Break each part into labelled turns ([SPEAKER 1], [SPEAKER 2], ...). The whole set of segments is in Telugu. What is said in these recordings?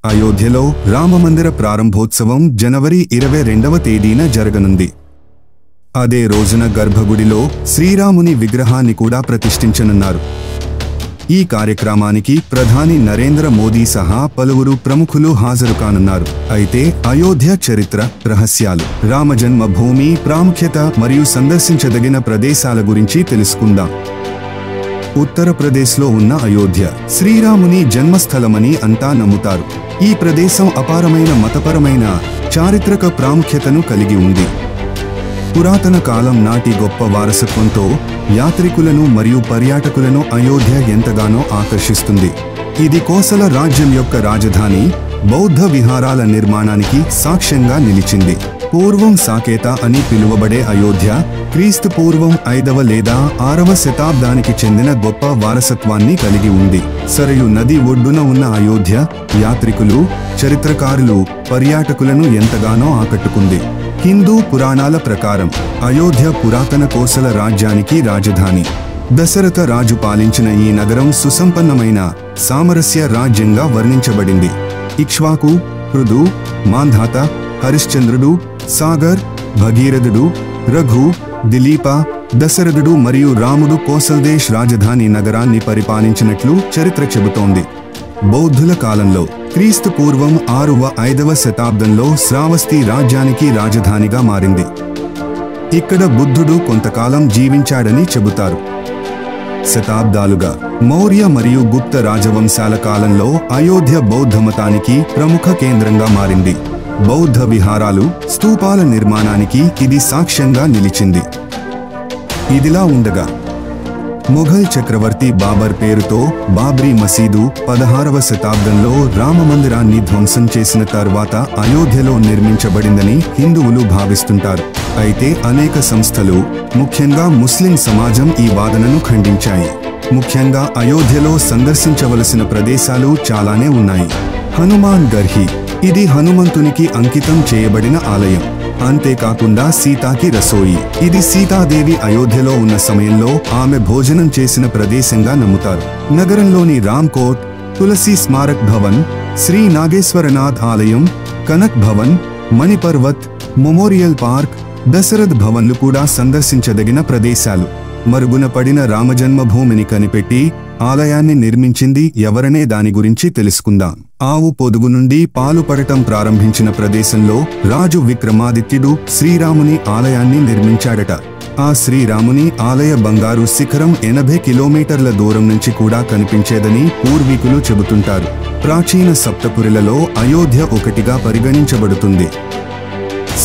[SPEAKER 1] అయోధ్యలో రామమందిర ప్రారంభోత్సవం జనవరి 22వ తేదీన జరగనుంది. అదే రోజున గర్భగుడిలో శ్రీరాముని విగ్రహాన్ని కూడా ప్రతిష్ఠించనున్నారు. ఈ కార్యక్రమానికి ప్రధాని నరేంద్ర మోదీ సహా పలువురు ప్రముఖులు హాజరు కానున్నారు. అయితే అయోధ్య చరిత్ర, రహస్యాలు, రామజన్మభూమి ప్రాముఖ్యత మరియు సందర్శించదగిన ప్రదేశాల గురించి తెలుసుకుందాం. ఉత్తరప్రదేశ్లో ఉన్న అయోధ్య శ్రీరాముని జన్మస్థలమని అంతా నమ్ముతారు. ఈ ప్రదేశం అపారమైన మతపరమైన, చారిత్రక ప్రాముఖ్యతను కలిగి ఉంది. పురాతన కాలం నాటి గొప్ప వారసత్వంతో యాత్రికులను మరియు పర్యాటకులను అయోధ్య ఎంతగానో ఆకర్షిస్తుంది. ఇది కోసల రాజ్యం యొక్క రాజధాని, బౌద్ధ విహారాల నిర్మాణానికి సాక్ష్యంగా నిలిచింది. పూర్వం సాకేత అని పిలువబడే అయోధ్య క్రీస్తు పూర్వం 5వ లేదా 6వ శతాబ్దానికి చెందిన గొప్ప వారసత్వాన్ని కలిగి ఉంది. సరయు నది ఒడ్డున ఉన్న అయోధ్య యాత్రికులు, చరిత్రకారులు, పర్యాటకులను ఎంతగానో ఆకట్టుకుంది. హిందూ పురాణాల ప్రకారం అయోధ్య పురాతన కోసల రాజ్యానికి రాజధాని. దశరథ రాజు పాలించిన ఈ నగరం సుసంపన్నమైన సామరస్య రాజ్యంగా వర్ణించబడింది. ఇక్ష్వాకు, పృథు, మాంధాత, హరిశ్చంద్రుడు, సాగర్, భగీరథుడు, రఘు, దిలీప, దశరథుడు మరియు రాముడు కోసల్దేశ్ రాజధాని నగరాన్ని పరిపాలించినట్లు చరిత్ర చెబుతోంది. బౌద్ధుల కాలంలో క్రీస్తు పూర్వం 6వ-5వ శతాబ్దంలో శ్రావస్తి రాజ్యానికి రాజధానిగా మారింది. ఇక్కడ బుద్ధుడు కొంతకాలం జీవించాడని చెబుతారు. శతాబ్దాలుగా మౌర్య మరియు గుప్త రాజవంశాల కాలంలో అయోధ్య బౌద్ధమతానికి ప్రముఖ కేంద్రంగా మారింది. బౌద్ధ విహారాలు, స్తూపాల నిర్మాణానికి ఇది సాక్ష్యంగా నిలిచింది. ఇదిలా ఉండగా మొఘల్ చక్రవర్తి బాబర్ పేరుతో బాబ్రీ మసీదు 16వ శతాబ్దంలో రామమందిరాన్ని ధ్వంసం చేసిన తర్వాత అయోధ్యలో నిర్మించబడిందని హిందువులు భావిస్తుంటారు. అయితే అనేక సంస్థలు, ముఖ్యంగా ముస్లిం సమాజం ఈ వాదనను ఖండించాయి. ముఖ్యంగా అయోధ్యలో సందర్శించవలసిన ప్రదేశాలు చాలానే ఉన్నాయి. హనుమాన్ గర్హి, ఇది హనుమంతునికి అంకితం చేయబడిన ఆలయం. అంతేకాకుండా సీతాకి రసోయి, ఇది సీతాదేవి అయోధ్యలో ఉన్న సమయంలో ఆమె భోజనం చేసిన ప్రదేశంగా నమ్ముతారు. నగరంలోని రామ్ కోట్, తులసి స్మారక్ భవన్, శ్రీ నాగేశ్వరనాథ్ ఆలయం, కనక్ భవన్, మణిపర్వత్, మెమోరియల్ పార్క్, దశరథ్ భవన్లు కూడా సందర్శించదగిన ప్రదేశాలు. మరుగున పడిన రామజన్మభూమిని కనిపెట్టి ఆలయాన్ని నిర్మించింది ఎవరనే దాని గురించి తెలుసుకుందాం. ఆవు పొదుగు నుండి పాలు పడటం ప్రారంభించిన ప్రదేశంలో రాజు విక్రమాదిత్యుడు శ్రీరాముని ఆలయాన్ని నిర్మించాడట. ఆ శ్రీరాముని ఆలయ బంగారు శిఖరం 80 కిలోమీటర్ల దూరం నుంచి కూడా కనిపించేదని పూర్వీకులు చెబుతుంటారు. ప్రాచీన సప్తపురులలో అయోధ్య ఒకటిగా పరిగణించబడుతుంది.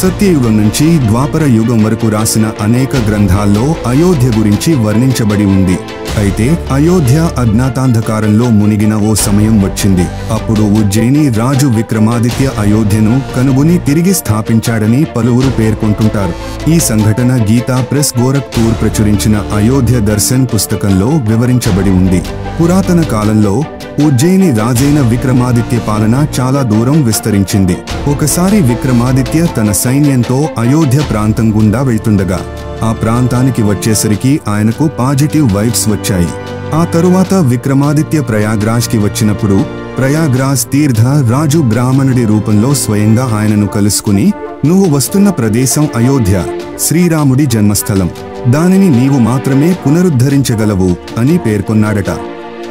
[SPEAKER 1] సత్యయుగం నుంచి ద్వాపర యుగం వరకు రాసిన అనేక గ్రంథాల్లో అయోధ్య గురించి వర్ణించబడి ఉంది. అయితే అయోధ్య అజ్ఞాతాంధకారంలో మునిగిన ఓ సమయం వచ్చింది. అప్పుడు ఉజ్జయిని రాజు విక్రమాదిత్య అయోధ్యను కనుగొని తిరిగి స్థాపించాడని పలువురు పేర్కొంటుంటారు. ఈ సంఘటన గీతా ప్రెస్ గోరఖ్పూర్ ప్రచురించిన అయోధ్య దర్శన్ పుస్తకంలో వివరించబడి ఉంది. పురాతన కాలంలో ఉజ్జయిని రాజైన విక్రమాదిత్య పాలన చాలా దూరం విస్తరించింది. ఒకసారి విక్రమాదిత్య తన సైన్యంతో అయోధ్య ప్రాంతం గుండా వెళ్తుండగా ఆ ప్రాంతానికి వచ్చేసరికి ఆయనకు పాజిటివ్ వైబ్స్ వచ్చాయి. ఆ తరువాత విక్రమాదిత్య ప్రయాగ్రాజ్ కి వచ్చినప్పుడు ప్రయాగ్రాజ్ తీర్థ రాజు బ్రాహ్మణుడి రూపంలో స్వయంగా ఆయనను కలుసుకుని, నువ్వు వస్తున్న ప్రదేశం అయోధ్య, శ్రీరాముడి జన్మస్థలం, దానిని నీవు మాత్రమే పునరుద్ధరించగలవు అని పేర్కొన్నాడట.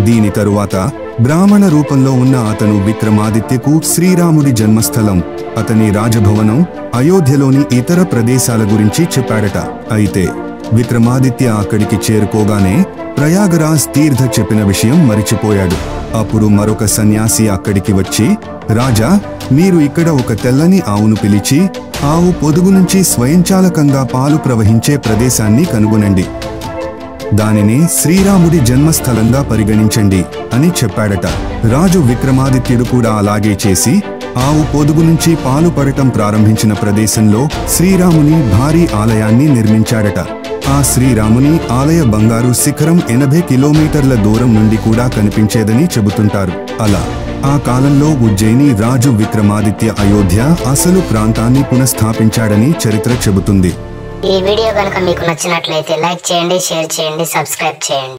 [SPEAKER 1] దీని తరువాత బ్రాహ్మణ రూపంలో ఉన్న అతను విక్రమాదిత్యకు శ్రీరాముడి జన్మస్థలం, అతని రాజభవనం, అయోధ్యలోని ఇతర ప్రదేశాల గురించి చెప్పాడట. అయితే విక్రమాదిత్య అక్కడికి చేరుకోగానే ప్రయాగరాజ్ తీర్థ చెప్పిన విషయం మరిచిపోయాడు. అప్పుడు మరొక సన్యాసి అక్కడికి వచ్చి, రాజా, మీరు ఇక్కడ ఒక తెల్లని ఆవును పిలిచి ఆవు పొదుగు నుంచి స్వయంచాలకంగా పాలు ప్రవహించే ప్రదేశాన్ని కనుగొనండి. దానిని శ్రీరాముడి జన్మస్థలంగా పరిగణించండి అని చెప్పాడట. రాజు విక్రమాదిత్యుడు కూడా అలాగే చేసి ఆవు పొదుగు నుంచి పాలు పడటం ప్రారంభించిన ప్రదేశంలో శ్రీరాముని భారీ ఆలయాన్ని నిర్మించాడట. ఆ శ్రీరాముని ఆలయ బంగారు శిఖరం 80 కిలోమీటర్ల దూరం నుండి కూడా కనిపించేదని చెబుతుంటారు. అలా ఆ కాలంలో ఉజ్జయిని రాజు విక్రమాదిత్య అయోధ్య అసలు ప్రాంతాన్ని పునఃస్థాపించాడని చరిత్ర చెబుతుంది.
[SPEAKER 2] ఈ వీడియో గనుక మీకు నచ్చినట్లయితే లైక్ చేయండి, షేర్ చేయండి, సబ్స్క్రైబ్ చేయండి.